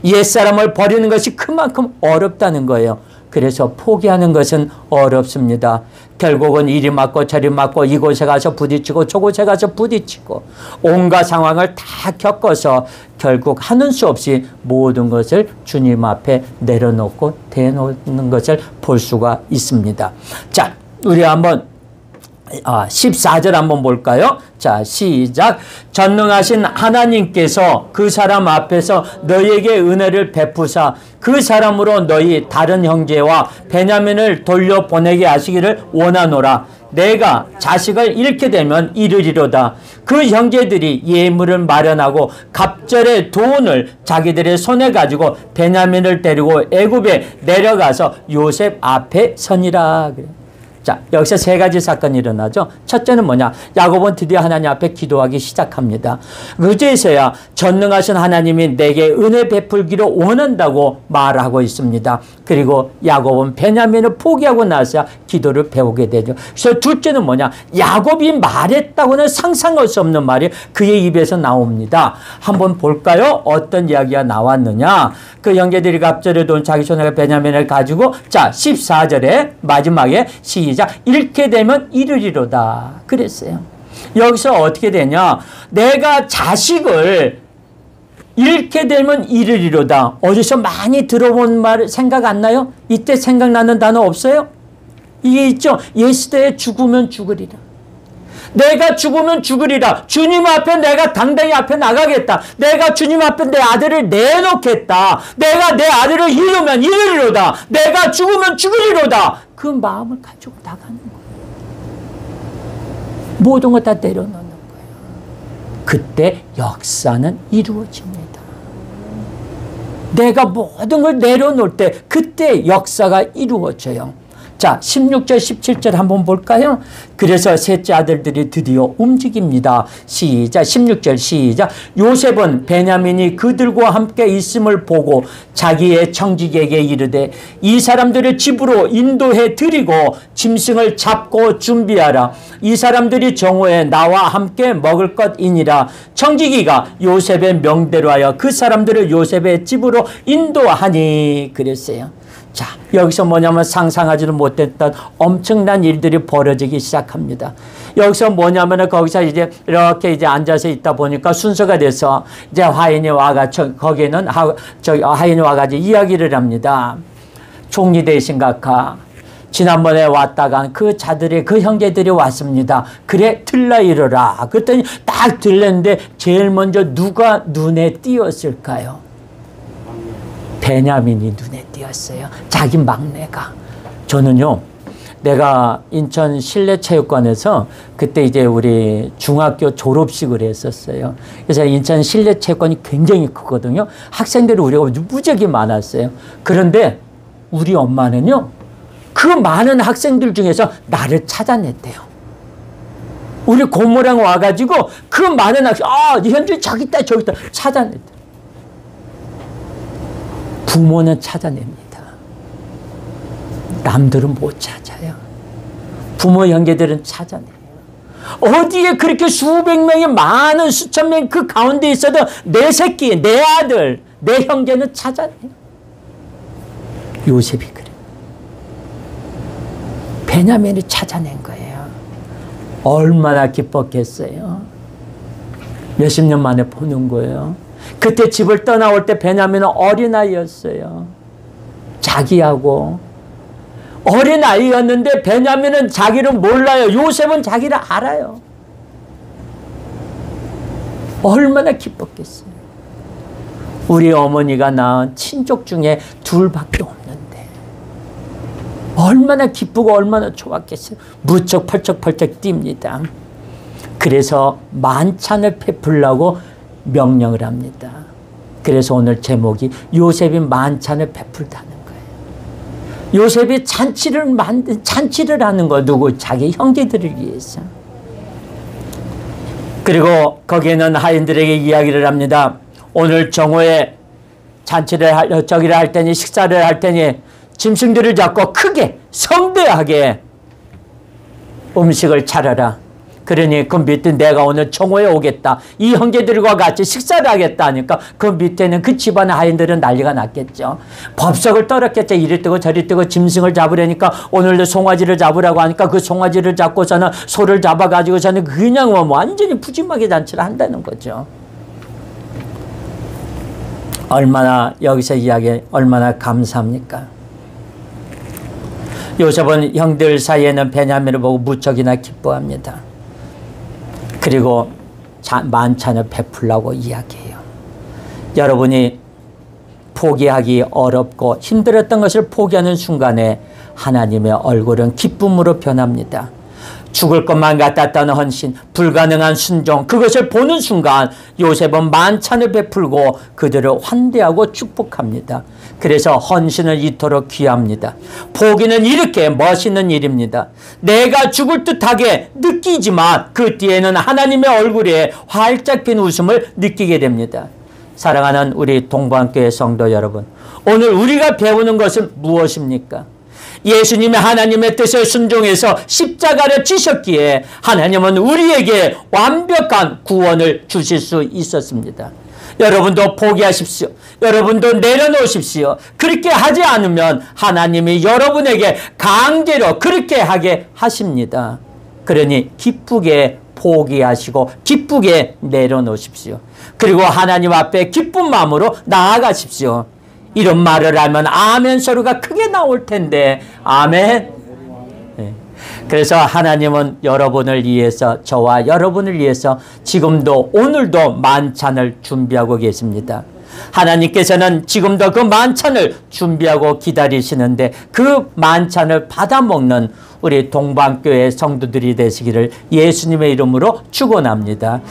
옛사람을 버리는 것이 그만큼 어렵다는 거예요. 그래서 포기하는 것은 어렵습니다. 결국은 이리 맞고 저리 맞고 이곳에 가서 부딪히고 저곳에 가서 부딪히고 온갖 상황을 다 겪어서 결국 하는 수 없이 모든 것을 주님 앞에 내려놓고 대놓는 것을 볼 수가 있습니다. 자, 우리 한번 14절 한번 볼까요? 자, 시작. 전능하신 하나님께서 그 사람 앞에서 너희에게 은혜를 베푸사 그 사람으로 너희 다른 형제와 베냐민을 돌려보내게 하시기를 원하노라. 내가 자식을 잃게 되면 이르리로다. 그 형제들이 예물을 마련하고 갑절의 돈을 자기들의 손에 가지고 베냐민을 데리고 애굽에 내려가서 요셉 앞에 서니라. 그래. 자, 여기서 세 가지 사건이 일어나죠. 첫째는 뭐냐? 야곱은 드디어 하나님 앞에 기도하기 시작합니다. 그제서야 전능하신 하나님이 내게 은혜 베풀기를 원한다고 말하고 있습니다. 그리고 야곱은 베냐민을 포기하고 나서야 기도를 배우게 되죠. 그래서 둘째는 뭐냐? 야곱이 말했다고는 상상할 수 없는 말이 그의 입에서 나옵니다. 한번 볼까요? 어떤 이야기가 나왔느냐? 그 형제들이 갑절의 돈 자기 손에 베냐민을 가지고 자 14절에 마지막에 시작. 잃게 되면 이르리로다 그랬어요. 여기서 어떻게 되냐? 내가 자식을 잃게 되면 이르리로다. 어디서 많이 들어본 말 생각 안 나요? 이때 생각나는 단어 없어요? 이게 있죠. 예수대에 죽으면 죽으리라. 내가 죽으면 죽으리라. 주님 앞에 내가 당당히 앞에 나가겠다. 내가 주님 앞에 내 아들을 내놓겠다. 내가 내 아들을 잃으면 잃으리로다. 내가 죽으면 죽으리로다. 그 마음을 가지고 나가는 거예요. 모든 걸 다 내려놓는 거예요. 그때 역사는 이루어집니다. 내가 모든 걸 내려놓을 때 그때 역사가 이루어져요. 자, 16절 17절 한번 볼까요? 그래서 셋째 아들들이 드디어 움직입니다. 시작. 16절 시작. 요셉은 베냐민이 그들과 함께 있음을 보고 자기의 청지기에게 이르되 이 사람들을 집으로 인도해 드리고 짐승을 잡고 준비하라. 이 사람들이 정오에 나와 함께 먹을 것이니라. 청지기가 요셉의 명대로 하여 그 사람들을 요셉의 집으로 인도하니 그랬어요. 자, 여기서 뭐냐면 상상하지도 못했던 엄청난 일들이 벌어지기 시작합니다. 여기서 뭐냐면 거기서 이제 이렇게 이제 앉아서 있다 보니까 순서가 돼서 이제 화인이 와가지고 거기는 화인이 와가지고 이야기를 합니다. 총리 대신 각하. 지난번에 왔다간 그 자들이 그 형제들이 왔습니다. 그래 들라 이르라. 그랬더니 딱 들렸는데 제일 먼저 누가 눈에 띄었을까요? 베냐민이 눈에 띄었어요. 자기 막내가. 저는요, 내가 인천 실내체육관에서 그때 이제 우리 중학교 졸업식을 했었어요. 그래서 인천 실내체육관이 굉장히 크거든요. 학생들이 우리가 무지하게 많았어요. 그런데 우리 엄마는요, 그 많은 학생들 중에서 나를 찾아냈대요. 우리 고모랑 와가지고 그 많은 학생, 현준이 저기 있다, 저기 있다, 찾아냈대요. 부모는 찾아냅니다. 남들은 못 찾아요. 부모 형제들은 찾아내요. 어디에 그렇게 수백 명이 많은 수천 명 그 가운데 있어도 내 새끼, 내 아들, 내 형제는 찾아내요. 요셉이 그래. 베냐민이 찾아낸 거예요. 얼마나 기뻤겠어요. 몇십 년 만에 보는 거예요. 그때 집을 떠나올 때 베냐민은 어린아이였어요. 자기하고. 어린아이였는데 베냐민은 자기를 몰라요. 요셉은 자기를 알아요. 얼마나 기뻤겠어요. 우리 어머니가 낳은 친족 중에 둘밖에 없는데 얼마나 기쁘고 얼마나 좋았겠어요. 무척 펄쩍펄쩍 뜁니다. 그래서 만찬을 베풀라고 명령을 합니다. 그래서 오늘 제목이 요셉이 만찬을 베풀다는 거예요. 요셉이 잔치를 하는 거 누구? 자기 형제들을 위해서. 그리고 거기에는 하인들에게 이야기를 합니다. 오늘 정오에 저기를 할 테니 식사를 할 테니 짐승들을 잡고 크게 성대하게 음식을 차려라. 그러니 그 밑에 내가 오늘 정오에 오겠다. 이 형제들과 같이 식사를 하겠다 하니까 그 밑에는 그 집안의 하인들은 난리가 났겠죠. 법석을 떨었겠죠. 이리 뜨고 저리 뜨고 짐승을 잡으려니까 오늘도 송아지를 잡으라고 하니까 그 송아지를 잡고서는 소를 잡아가지고서는 그냥 완전히 푸짐하게 잔치를 한다는 거죠. 얼마나 여기서 이야기 얼마나 감사합니까? 요셉은 형들 사이에는 베냐민을 보고 무척이나 기뻐합니다. 그리고 만찬을 베풀라고 이야기해요. 여러분이 포기하기 어렵고 힘들었던 것을 포기하는 순간에 하나님의 얼굴은 기쁨으로 변합니다. 죽을 것만 같았던 헌신, 불가능한 순종, 그것을 보는 순간 요셉은 만찬을 베풀고 그들을 환대하고 축복합니다. 그래서 헌신을 이토록 귀합니다. 포기는 이렇게 멋있는 일입니다. 내가 죽을 듯하게 느끼지만 그 뒤에는 하나님의 얼굴에 활짝 핀 웃음을 느끼게 됩니다. 사랑하는 우리 동방교회 성도 여러분, 오늘 우리가 배우는 것은 무엇입니까? 예수님이 하나님의 뜻에 순종해서 십자가를 지셨기에 하나님은 우리에게 완벽한 구원을 주실 수 있었습니다. 여러분도 포기하십시오. 여러분도 내려놓으십시오. 그렇게 하지 않으면 하나님이 여러분에게 강제로 그렇게 하게 하십니다. 그러니 기쁘게 포기하시고 기쁘게 내려놓으십시오. 그리고 하나님 앞에 기쁜 마음으로 나아가십시오. 이런 말을 하면 아멘 소리가 크게 나올 텐데 아멘. 네. 그래서 하나님은 여러분을 위해서 저와 여러분을 위해서 지금도 오늘도 만찬을 준비하고 계십니다. 하나님께서는 지금도 그 만찬을 준비하고 기다리시는데 그 만찬을 받아먹는 우리 동방교회 성도들이 되시기를 예수님의 이름으로 축원합니다.